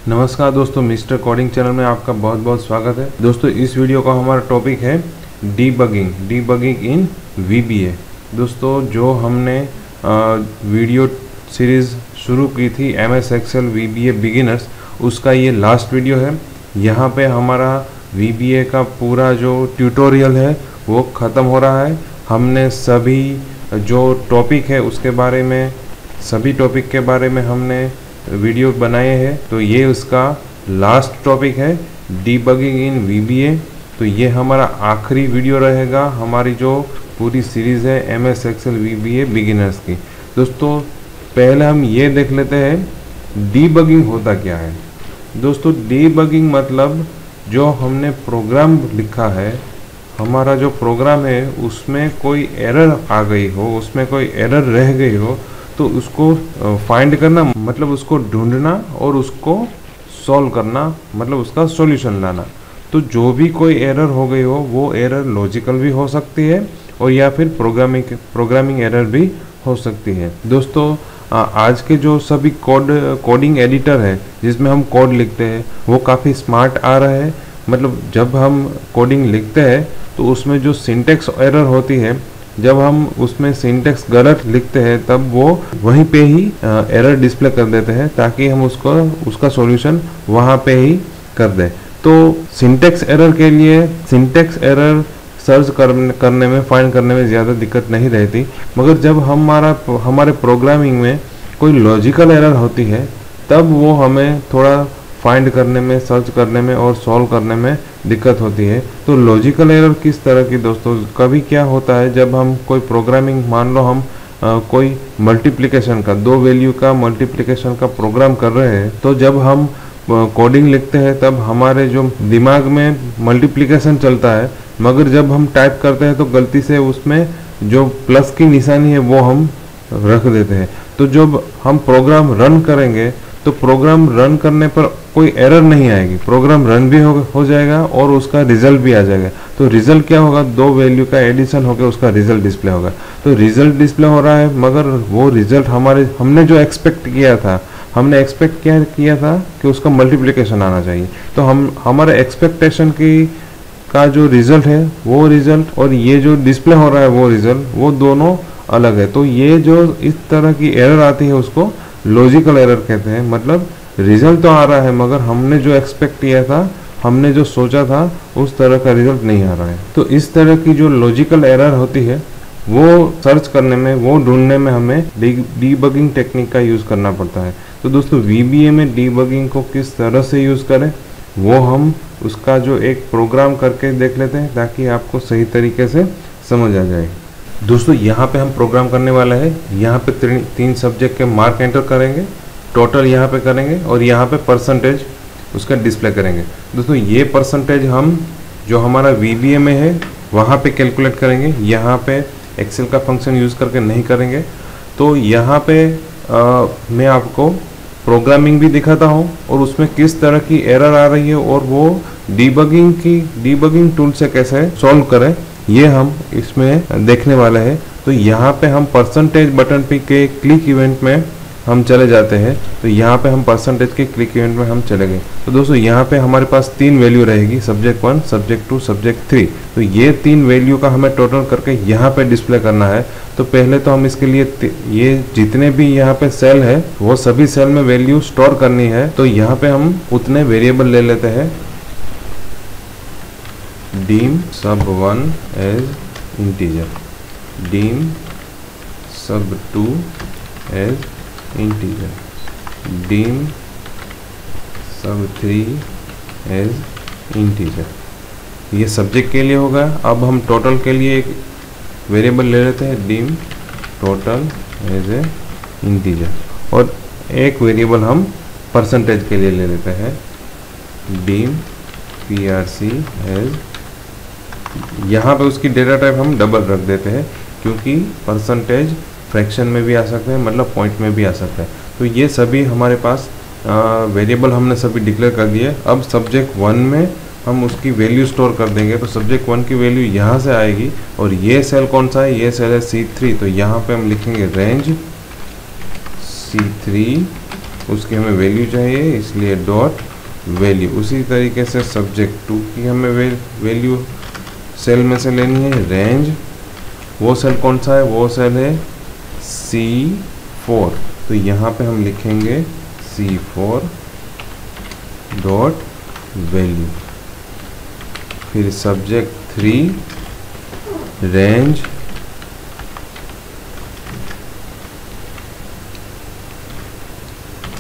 नमस्कार दोस्तों, mister coding channel में आपका बहुत बहुत स्वागत है। दोस्तों इस वीडियो का हमारा टॉपिक है डीबगिंग इन VBA। दोस्तों जो हमने वीडियो सीरीज़ शुरू की थी MS Excel VBA बिगिनर्स, उसका ये लास्ट वीडियो है। यहाँ पे हमारा VBA का पूरा जो ट्यूटोरियल है वो ख़त्म हो रहा है। हमने सभी जो टॉपिक है उसके बारे में, सभी टॉपिक के बारे में हमने वीडियो बनाए हैं। तो ये उसका लास्ट टॉपिक है, डीबगिंग इन VBA। तो ये हमारा आखिरी वीडियो रहेगा हमारी जो पूरी सीरीज़ है MS Excel VBA बिगिनर्स की। दोस्तों पहले हम ये देख लेते हैं डीबगिंग होता क्या है। दोस्तों डीबगिंग मतलब जो हमने प्रोग्राम लिखा है, हमारा जो प्रोग्राम है उसमें कोई एरर आ गई हो, उसमें कोई एरर रह गई हो, तो उसको फाइंड करना मतलब उसको ढूंढना और उसको सॉल्व करना मतलब उसका सॉल्यूशन लाना। तो जो भी कोई एरर हो गई हो, वो एरर लॉजिकल भी हो सकती है और या फिर प्रोग्रामिंग एरर भी हो सकती है। दोस्तों आज के जो सभी कोडिंग एडिटर है जिसमें हम कोड लिखते हैं वो काफ़ी स्मार्ट आ रहा है। मतलब जब हम कोडिंग लिखते हैं तो उसमें जो सिंटेक्स एरर होती है, जब हम उसमें सिंटेक्स गलत लिखते हैं तब वो वहीं पे ही एरर डिस्प्ले कर देते हैं ताकि हम उसका सॉल्यूशन वहाँ पे ही कर दें। तो सिंटेक्स एरर के लिए सिंटेक्स एरर सर्च करने में, फाइंड करने में ज़्यादा दिक्कत नहीं रहती, मगर जब हमारे प्रोग्रामिंग में कोई लॉजिकल एरर होती है तब वो हमें थोड़ा फाइंड करने में, सर्च करने में और सॉल्व करने में दिक्कत होती है। तो लॉजिकल एरर किस तरह की दोस्तों, कभी क्या होता है जब हम कोई प्रोग्रामिंग, मान लो हम कोई मल्टीप्लिकेशन का, दो वैल्यू का मल्टीप्लिकेशन का प्रोग्राम कर रहे हैं, तो जब हम कोडिंग लिखते हैं तब हमारे जो दिमाग में मल्टीप्लिकेशन चलता है, मगर जब हम टाइप करते हैं तो गलती से उसमें जो प्लस की निशानी है वो हम रख देते हैं। तो जब हम प्रोग्राम रन करेंगे तो प्रोग्राम रन करने पर कोई एरर नहीं आएगी, प्रोग्राम रन भी हो जाएगा और उसका रिजल्ट भी आ जाएगा। तो रिजल्ट क्या होगा, दो वैल्यू का एडिशन होकर उसका रिजल्ट डिस्प्ले होगा। तो रिजल्ट डिस्प्ले हो रहा है, मगर वो रिजल्ट हमने जो एक्सपेक्ट किया था, हमने एक्सपेक्ट क्या किया था कि उसका मल्टीप्लिकेशन आना चाहिए। तो हमारे एक्सपेक्टेशन का जो रिजल्ट है वो रिजल्ट और ये जो डिस्प्ले हो रहा है वो रिजल्ट, वो दोनों अलग है। तो ये जो इस तरह की एरर आती है उसको लॉजिकल एरर कहते हैं। मतलब रिजल्ट तो आ रहा है मगर हमने जो एक्सपेक्ट किया था, हमने जो सोचा था उस तरह का रिजल्ट नहीं आ रहा है। तो इस तरह की जो लॉजिकल एरर होती है वो सर्च करने में, वो ढूंढने में हमें डीबगिंग टेक्निक का यूज़ करना पड़ता है। तो दोस्तों VBA में डीबगिंग को किस तरह से यूज़ करें वो हम उसका जो एक प्रोग्राम करके देख लेते हैं ताकि आपको सही तरीके से समझ आ जाए। दोस्तों यहाँ पे हम प्रोग्राम करने वाला है, यहाँ पे तीन सब्जेक्ट के मार्क एंटर करेंगे, टोटल यहाँ पे करेंगे और यहाँ पे परसेंटेज उसका डिस्प्ले करेंगे। दोस्तों ये परसेंटेज हम जो हमारा VBA में है वहाँ पे कैलकुलेट करेंगे, यहाँ पे एक्सेल का फंक्शन यूज़ करके नहीं करेंगे। तो यहाँ पे मैं आपको प्रोग्रामिंग भी दिखाता हूँ और उसमें किस तरह की एरर आ रही है और वो डीबगिंग टूल से कैसे सॉल्व करें, ये हम इसमें देखने वाले हैं। तो यहाँ पे हम परसेंटेज बटन पे के क्लिक इवेंट में हम चले जाते हैं। तो यहाँ पे हम परसेंटेज के क्लिक इवेंट में हम चले गए। तो दोस्तों यहाँ पे हमारे पास तीन वैल्यू रहेगी, सब्जेक्ट 1, सब्जेक्ट 2, सब्जेक्ट 3। तो ये तीन वैल्यू का हमें टोटल करके यहाँ पे डिस्प्ले करना है। तो पहले तो हम इसके लिए ये जितने भी यहाँ पे सेल है वो सभी सेल में वैल्यू स्टोर करनी है। तो यहाँ पे हम उतने वेरिएबल ले लेते हैं। Dim sub1 as integer, dim sub2 as integer, dim sub3 as integer. ये सब्जेक्ट के लिए होगा। अब हम टोटल के लिए एक वेरिएबल ले लेते हैं, dim total as a integer, और एक वेरिएबल हम परसेंटेज के लिए ले लेते हैं, डीम PRC एज। यहाँ पे उसकी डेटा टाइप हम डबल रख देते हैं क्योंकि परसेंटेज फ्रैक्शन में भी आ सकते हैं, मतलब पॉइंट में भी आ सकता है। तो ये सभी हमारे पास वेरिएबल हमने सभी डिक्लेयर कर दिए। अब सब्जेक्ट 1 में हम उसकी वैल्यू स्टोर कर देंगे। तो सब्जेक्ट 1 की वैल्यू यहाँ से आएगी और ये सेल कौन सा है, ये सेल है C3। तो यहाँ पे हम लिखेंगे रेंज C3, उसकी हमें वैल्यू चाहिए इसलिए डॉट वैल्यू। उसी तरीके से सब्जेक्ट 2 की हमें वैल्यू सेल में से लेनी है। रेंज, वो सेल कौन सा है, वो सेल है C4, तो यहाँ पे हम लिखेंगे C4 डॉट वैल्यू। फिर सब्जेक्ट 3, रेंज,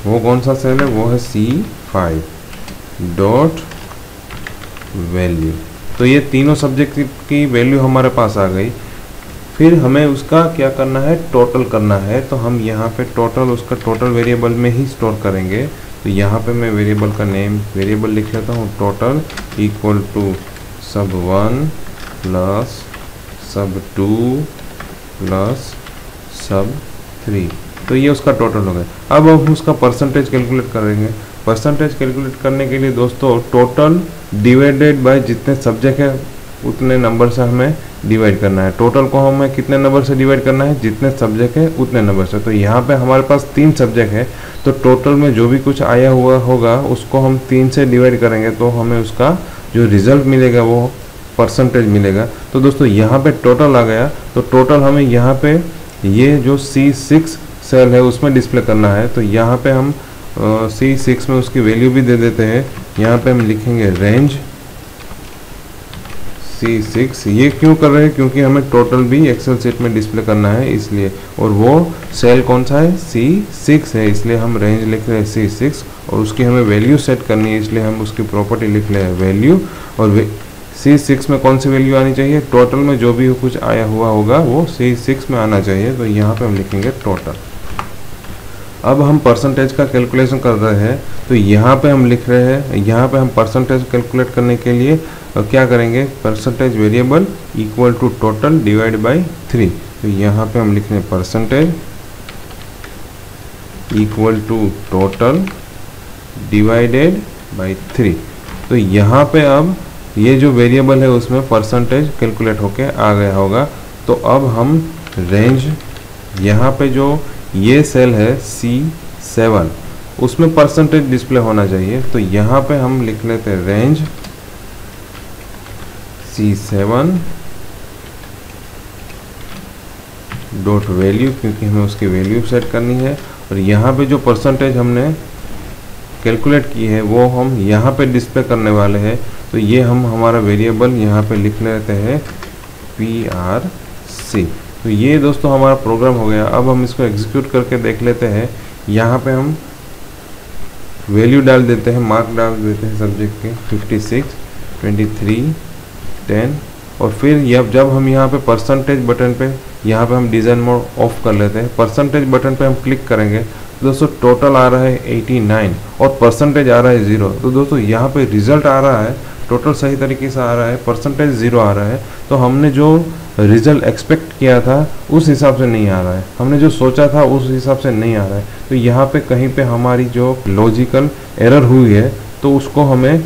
वो कौन सा सेल है, वो है C5 डॉट वैल्यू। तो ये तीनों सब्जेक्ट की वैल्यू हमारे पास आ गई। फिर हमें उसका क्या करना है, टोटल करना है। तो हम यहाँ पे टोटल, उसका टोटल वेरिएबल में ही स्टोर करेंगे। तो यहाँ पे मैं वेरिएबल का नेम वेरिएबल लिख लेता हूँ, total equal to sub1 plus sub2 plus sub3। तो ये उसका टोटल हो गया। अब हम उसका परसेंटेज कैलकुलेट करेंगे। परसेंटेज कैलकुलेट करने के लिए दोस्तों टोटल डिवाइडेड बाय जितने सब्जेक्ट है उतने नंबर से हमें डिवाइड करना है। टोटल को हमें कितने नंबर से डिवाइड करना है, जितने सब्जेक्ट है उतने नंबर से। तो यहाँ पे हमारे पास 3 सब्जेक्ट है, तो टोटल में जो भी कुछ आया हुआ होगा उसको हम 3 से डिवाइड करेंगे, तो हमें उसका जो रिजल्ट मिलेगा वो परसेंटेज मिलेगा। तो दोस्तों यहाँ पे टोटल आ गया। तो टोटल हमें यहाँ पे ये जो C6 सेल है उसमें डिस्प्ले करना है। तो यहाँ पे हम C6 में उसकी वैल्यू भी दे देते हैं। यहाँ पे हम लिखेंगे रेंज C6। ये क्यों कर रहे हैं, क्योंकि हमें टोटल भी एक्सेल शीट में डिस्प्ले करना है इसलिए। और वो सेल कौन सा है, C6 है, इसलिए हम रेंज लिख रहे हैं C6। और उसकी हमें वैल्यू सेट करनी है, इसलिए हम उसकी प्रॉपर्टी लिख रहे हैं वैल्यू। और C6 में कौन सी वैल्यू आनी चाहिए, टोटल में जो भी कुछ आया हुआ होगा वो C6 में आना चाहिए। तो यहाँ पे हम लिखेंगे टोटल। अब हम परसेंटेज का कैलकुलेशन कर रहे हैं, तो यहाँ पे हम लिख रहे हैं, यहाँ पे हम परसेंटेज कैलकुलेट करने के लिए क्या करेंगे, percentage variable equal to total divide by 3। तो यहाँ पे हम लिख रहे हैं percentage equal to total divided by 3। तो यहाँ पे अब ये जो वेरिएबल है उसमें परसेंटेज कैलकुलेट होके आ गया होगा। तो अब हम रेंज, यहाँ पे जो ये सेल है C7 उसमें परसेंटेज डिस्प्ले होना चाहिए। तो यहाँ पे हम लिख लेते हैं रेंज C7 डॉट वैल्यू, क्योंकि हमें उसकी वैल्यू सेट करनी है। और यहाँ पे जो परसेंटेज हमने कैलकुलेट की है वो हम यहाँ पे डिस्प्ले करने वाले हैं। तो ये हम हमारा वेरिएबल यहाँ पे लिख लेते हैं PRC। तो ये दोस्तों हमारा प्रोग्राम हो गया। अब हम इसको एग्जीक्यूट करके देख लेते हैं। यहाँ पे हम वैल्यू डाल देते हैं, मार्क डाल देते हैं सब्जेक्ट के 56, 23, 10। और फिर जब हम यहाँ पे परसेंटेज बटन पे, यहाँ पे हम डिज़ाइन मोड ऑफ कर लेते हैं। परसेंटेज बटन पे हम क्लिक करेंगे तो दोस्तों टोटल आ रहा है 89 और परसेंटेज आ रहा है 0। तो दोस्तों यहाँ पे रिजल्ट आ रहा है, टोटल सही तरीके से आ रहा है, परसेंटेज 0 आ रहा है। तो हमने जो रिजल्ट एक्सपेक्ट किया था उस हिसाब से नहीं आ रहा है, हमने जो सोचा था उस हिसाब से नहीं आ रहा है। तो यहाँ पे कहीं पे हमारी जो लॉजिकल एरर हुई है तो उसको हमें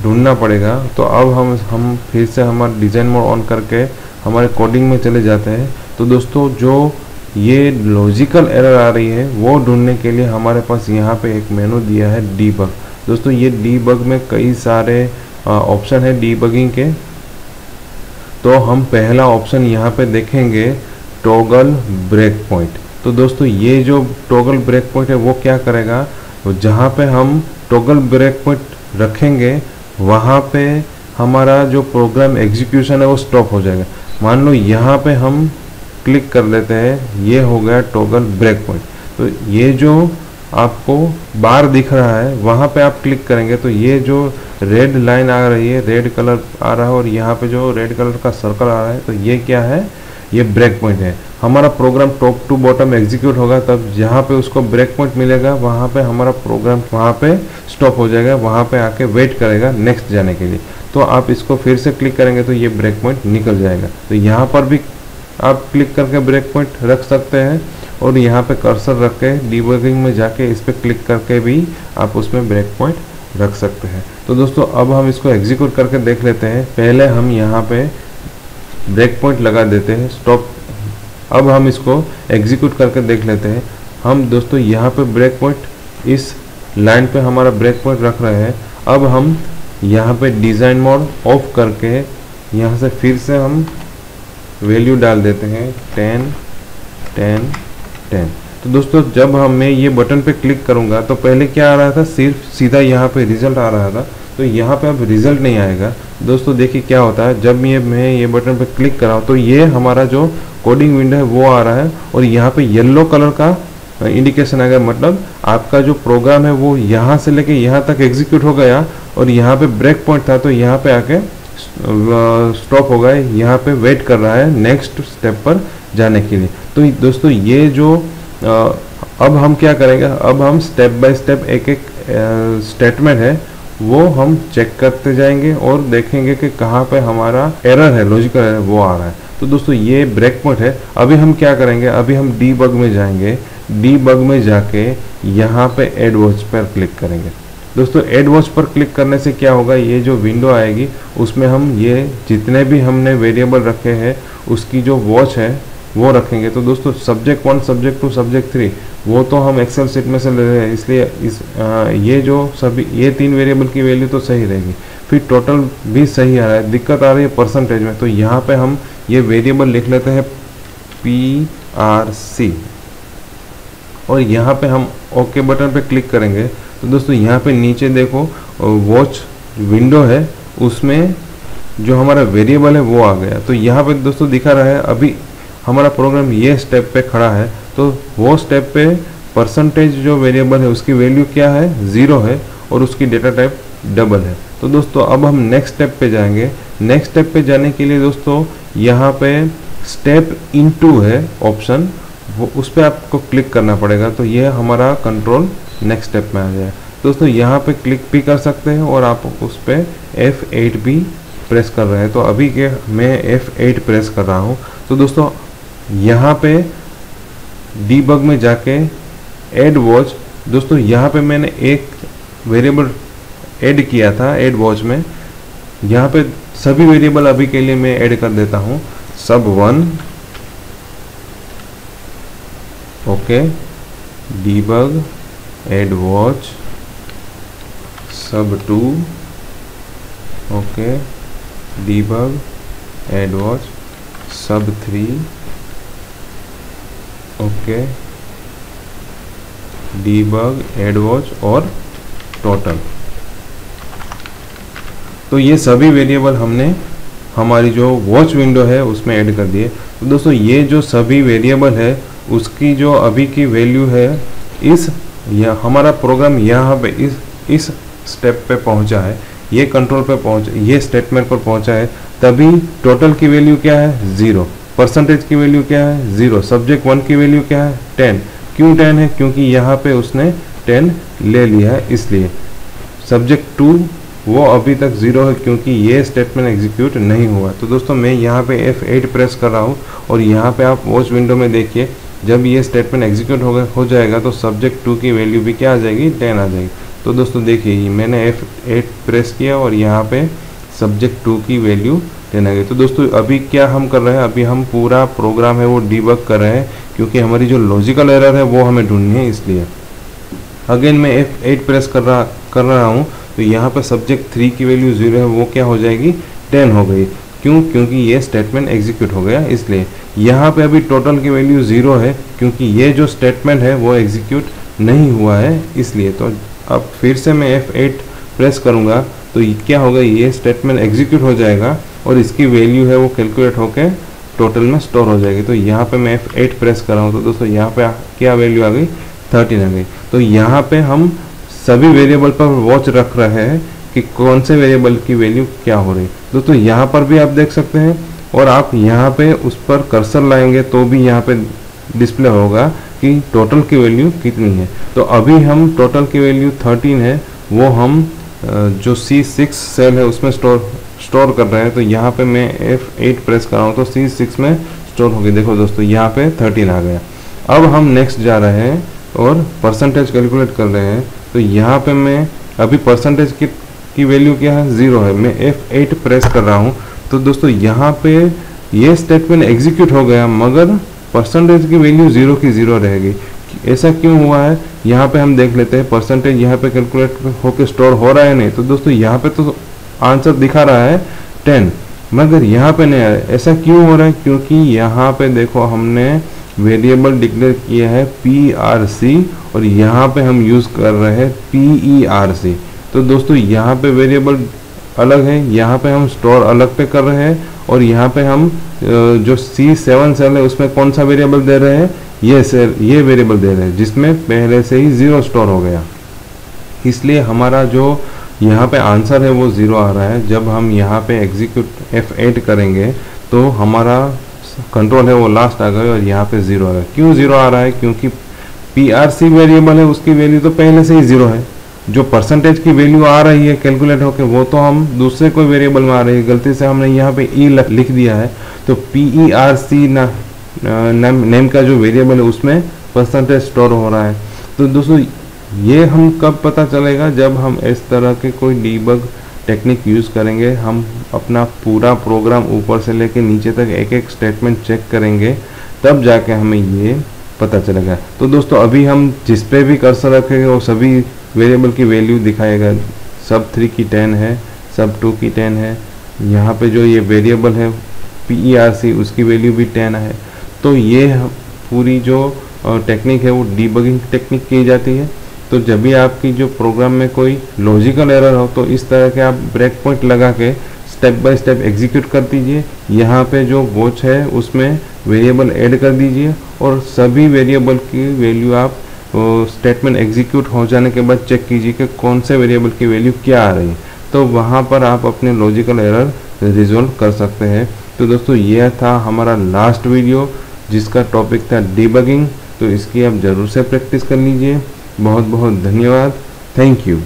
ढूंढना पड़ेगा। तो अब हम फिर से हमारा डिज़ाइन मोड ऑन करके हमारे कोडिंग में चले जाते हैं। तो दोस्तों जो ये लॉजिकल एरर आ रही है वो ढूंढने के लिए हमारे पास यहाँ पे एक मेनू दिया है डीबग। दोस्तों ये डीबग में कई सारे ऑप्शन है डीबगिंग के। तो हम पहला ऑप्शन यहाँ पे देखेंगे टॉगल ब्रेक पॉइंट। तो दोस्तों ये जो टॉगल ब्रेक पॉइंट है वो क्या करेगा, जहाँ पे हम टॉगल ब्रेक पॉइंट रखेंगे वहाँ पे हमारा जो प्रोग्राम एग्जीक्यूशन है वो स्टॉप हो जाएगा। मान लो यहाँ पे हम क्लिक कर लेते हैं, ये हो गया टॉगल ब्रेक पॉइंट। तो ये जो आपको बार दिख रहा है वहाँ पे आप क्लिक करेंगे तो ये जो रेड लाइन आ रही है, रेड कलर आ रहा है और यहाँ पे जो रेड कलर का सर्कल आ रहा है, तो ये क्या है, ये ब्रेक पॉइंट है। हमारा program top to bottom execute होगा, तब जहाँ पे उसको ब्रेक पॉइंट मिलेगा वहाँ पे हमारा प्रोग्राम वहाँ पे स्टॉप हो जाएगा, वहाँ पे आके वेट करेगा नेक्स्ट जाने के लिए। तो आप इसको फिर से क्लिक करेंगे तो ये ब्रेक पॉइंट निकल जाएगा। तो यहाँ पर भी आप क्लिक करके ब्रेक पॉइंट रख सकते हैं और यहाँ पे कर्सर रख के डीबगिंग में जाके इस पर क्लिक करके भी आप उसमें ब्रेक पॉइंट रख सकते हैं। तो दोस्तों अब हम इसको एग्जीक्यूट करके देख लेते हैं। पहले हम यहाँ पे ब्रेक पॉइंट लगा देते हैं, स्टॉप। अब हम इसको एग्जीक्यूट करके देख लेते हैं। हम दोस्तों यहाँ पे ब्रेक पॉइंट इस लाइन पे हमारा ब्रेक पॉइंट रख रहे हैं। अब हम यहाँ पे डिज़ाइन मोड ऑफ करके यहाँ से फिर से हम वैल्यू डाल देते हैं 10 10 10। तो दोस्तों जब मैं ये बटन पे क्लिक करूँगा तो पहले क्या आ रहा था, सिर्फ सीधा यहाँ पे रिजल्ट आ रहा था, तो यहाँ पे अब रिजल्ट नहीं आएगा। दोस्तों देखिए क्या होता है, जब मैं ये बटन पे क्लिक कर रहा हूँ तो ये हमारा जो कोडिंग विंडो है वो आ रहा है और यहाँ पे येलो कलर का इंडिकेशन आ गया, मतलब आपका जो प्रोग्राम है वो यहाँ से लेके यहाँ तक एग्जीक्यूट हो गया और यहाँ पे ब्रेक पॉइंट था तो यहाँ पे आके स्टॉप हो गया, यहाँ पे वेट कर रहा है नेक्स्ट स्टेप पर जाने के लिए। तो दोस्तों ये जो अब हम क्या करेंगे, अब हम स्टेप बाय स्टेप एक एक स्टेटमेंट है वो हम चेक करते जाएंगे और देखेंगे कि कहाँ पे हमारा एरर है, लॉजिकल एरर वो आ रहा है। तो दोस्तों ये ब्रेक पॉइंट है। अभी हम क्या करेंगे, अभी हम डीबग में जाएंगे, डीबग में जाके यहाँ पे एड वॉच पर क्लिक करेंगे। दोस्तों एड वॉच पर क्लिक करने से क्या होगा, ये जो विंडो आएगी उसमें हम ये जितने भी हमने वेरिएबल रखे हैं उसकी जो वॉच है वो रखेंगे। तो दोस्तों सब्जेक्ट 1, सब्जेक्ट 2, सब्जेक्ट 3 वो तो हम एक्सेल शीट में से ले रहे हैं, इसलिए ये जो सभी ये 3 वेरिएबल की वैल्यू तो सही रहेगी। फिर टोटल भी सही आ रहा है, दिक्कत आ रही है परसेंटेज में, तो यहाँ पे हम ये वेरिएबल लिख लेते हैं PRC और यहाँ पे हम ओके बटन पे क्लिक करेंगे। तो दोस्तों यहाँ पे नीचे देखो वॉच विंडो है, उसमें जो हमारा वेरिएबल है वो आ गया। तो यहाँ पे दोस्तों दिखा रहा है अभी हमारा प्रोग्राम ये स्टेप पे खड़ा है, तो वो स्टेप पे परसेंटेज जो वेरिएबल है उसकी वैल्यू क्या है, 0 है और उसकी डेटा टाइप डबल है। तो दोस्तों अब हम नेक्स्ट स्टेप पे जाएंगे। नेक्स्ट स्टेप पे जाने के लिए दोस्तों यहाँ पे स्टेप इनटू है ऑप्शन, वो उस पर आपको क्लिक करना पड़ेगा, तो ये हमारा कंट्रोल नेक्स्ट स्टेप में आ जाए। दोस्तों यहाँ पे क्लिक भी कर सकते हैं और आप उस पर F8 भी प्रेस कर रहे हैं। तो अभी के मैं F8 प्रेस कर रहा हूँ। तो दोस्तों यहाँ पे डीबग में जाके ऐड वॉच, दोस्तों यहाँ पे मैंने एक वेरिएबल ऐड किया था ऐड वॉच में, यहाँ पे सभी वेरिएबल अभी के लिए मैं ऐड कर देता हूँ। sub1 okay, debug add watch, sub2 okay, debug add watch, sub3 okay, debug add watch और टोटल। तो ये सभी वेरिएबल हमने हमारी जो वॉच विंडो है उसमें ऐड कर दिए। तो दोस्तों ये जो सभी वेरिएबल है उसकी जो अभी की वैल्यू है, हमारा प्रोग्राम यहाँ पे इस स्टेप पे पहुँचा है, ये कंट्रोल पे ये स्टेटमेंट पर पहुँचा है, तभी टोटल की वैल्यू क्या है 0, परसेंटेज की वैल्यू क्या है 0, सब्जेक्ट 1 की वैल्यू क्या है 10। क्यों 10 है, क्योंकि यहाँ पे उसने 10 ले लिया है, इसलिए सब्जेक्ट 2 वो अभी तक 0 है क्योंकि ये स्टेटमेंट एग्जीक्यूट नहीं हुआ। तो दोस्तों मैं यहाँ पे F8 प्रेस कर रहा हूँ और यहाँ पे आप वॉच विंडो में देखिए, जब ये स्टेटमेंट एग्जीक्यूट हो जाएगा तो सब्जेक्ट 2 की वैल्यू भी क्या आ जाएगी, 10 आ जाएगी। तो दोस्तों देखिए मैंने F8 प्रेस किया और यहाँ पे सब्जेक्ट 2 की वैल्यू 10 आ गई। तो दोस्तों अभी क्या हम कर रहे हैं, अभी हम पूरा प्रोग्राम है वो डीबग कर रहे हैं क्योंकि हमारी जो लॉजिकल एरर है वो हमें ढूंढनी है, इसलिए अगेन मैं F8 प्रेस कर रहा हूँ। तो यहाँ पे सब्जेक्ट 3 की वैल्यू 0 है, वो क्या हो जाएगी 10 हो गई। क्यों, क्योंकि ये स्टेटमेंट एग्जीक्यूट हो गया, इसलिए यहाँ पे अभी टोटल की वैल्यू 0 है क्योंकि ये जो स्टेटमेंट है वो एग्जीक्यूट नहीं हुआ है, इसलिए। तो अब फिर से मैं F8 प्रेस करूँगा तो क्या होगा, ये स्टेटमेंट एग्जीक्यूट हो जाएगा और इसकी वैल्यू है वो कैलकुलेट होकर टोटल में स्टोर हो जाएगी। तो यहाँ पे मैं F8 प्रेस कर रहा हूँ, तो दोस्तों यहाँ पे क्या वैल्यू आ गई, 13 आ गई। तो यहाँ पे हम सभी वेरिएबल पर वॉच रख रहे हैं कि कौन से वेरिएबल की वैल्यू क्या हो रही है। दोस्तों यहाँ पर भी आप देख सकते हैं और आप यहाँ पे उस पर कर्सर लाएंगे तो भी यहाँ पे डिस्प्ले होगा कि टोटल की वैल्यू कितनी है। तो अभी हम टोटल की वैल्यू 13 है, वो हम जो C6 सेल है उसमें स्टोर कर रहे हैं। तो यहाँ पे मैं F8 प्रेस कर रहा हूँ तो C6 में स्टोर हो गई। देखो दोस्तों यहाँ पे 13 आ गया। अब हम नेक्स्ट जा रहे हैं और परसेंटेज कैलकुलेट कर रहे हैं। तो यहाँ पे मैं अभी परसेंटेज की वैल्यू क्या है, 0 है, मैं F8 प्रेस कर रहा हूँ। तो दोस्तों यहाँ पे ये स्टेटमेंट एग्जीक्यूट हो गया मगर परसेंटेज की वैल्यू 0 की 0 रहेगी। ऐसा क्यों हुआ है यहाँ पे हम देख लेते हैं। परसेंटेज यहाँ पे कैलकुलेट होके स्टोर हो रहा है नहीं, तो दोस्तों यहाँ पे तो आंसर दिखा रहा है 10, मगर यहाँ पे नहीं आ रहा है। ऐसा क्यों हो रहा है? क्योंकि यहाँ पे देखो हमने वेरिएबल डिक्लेयर किया है PRC और यहाँ पे हम यूज़ कर रहे हैं PERC। तो दोस्तों यहाँ पे वेरिएबल अलग है, यहाँ पे हम स्टोर अलग पे कर रहे हैं, और यहाँ पे हम जो C7 सेल है उसमें कौन सा वेरिएबल दे रहे हैं? ये वेरिएबल दे रहे हैं जिसमें पहले से ही 0 स्टोर हो गया। इसलिए हमारा जो यहाँ पे आंसर है वो 0 आ रहा है। जब हम यहाँ पे एग्जीक्यूट F8 करेंगे तो हमारा कंट्रोल है वो लास्ट आ गया और यहाँ पे 0 आ रहा है। क्यों 0 आ रहा है? क्योंकि PRC वेरिएबल है, उसकी वैल्यू तो पहले से ही 0 है। जो परसेंटेज की वैल्यू आ रही है कैलकुलेट होके वो तो हम दूसरे कोई वेरिएबल में आ रही है, गलती से हमने यहाँ पे ई लिख दिया है। तो PERC नेम का जो वेरिएबल है उसमें परसेंटेज स्टोर हो रहा है। तो दोस्तों ये हम कब पता चलेगा? जब हम इस तरह के कोई डीबग टेक्निक यूज़ करेंगे। हम अपना पूरा प्रोग्राम ऊपर से लेके नीचे तक एक एक स्टेटमेंट चेक करेंगे, तब जाके हमें ये पता चलेगा। तो दोस्तों अभी हम जिस पे भी कर्सर रखेंगे वो सभी वेरिएबल की वैल्यू दिखाएगा। सब 3 की 10 है, सब 2 की 10 है। यहाँ पे जो ये वेरिएबल है PERC उसकी वैल्यू भी 10 है। तो ये पूरी जो टेक्निक है वो डीबगिंग टेक्निक की जाती है। तो जब भी आपकी जो प्रोग्राम में कोई लॉजिकल एरर हो तो इस तरह के आप ब्रेक पॉइंट लगा के स्टेप बाय स्टेप एग्जीक्यूट कर दीजिए। यहाँ पे जो वॉच है उसमें वेरिएबल ऐड कर दीजिए और सभी वेरिएबल की वैल्यू आप स्टेटमेंट एग्जीक्यूट हो जाने के बाद चेक कीजिए कि कौन से वेरिएबल की वैल्यू क्या आ रही है। तो वहाँ पर आप अपने लॉजिकल एरर रिजॉल्व कर सकते हैं। तो दोस्तों यह था हमारा लास्ट वीडियो जिसका टॉपिक था डीबगिंग। तो इसकी आप ज़रूर से प्रैक्टिस कर लीजिए। बहुत बहुत धन्यवाद। Thank you.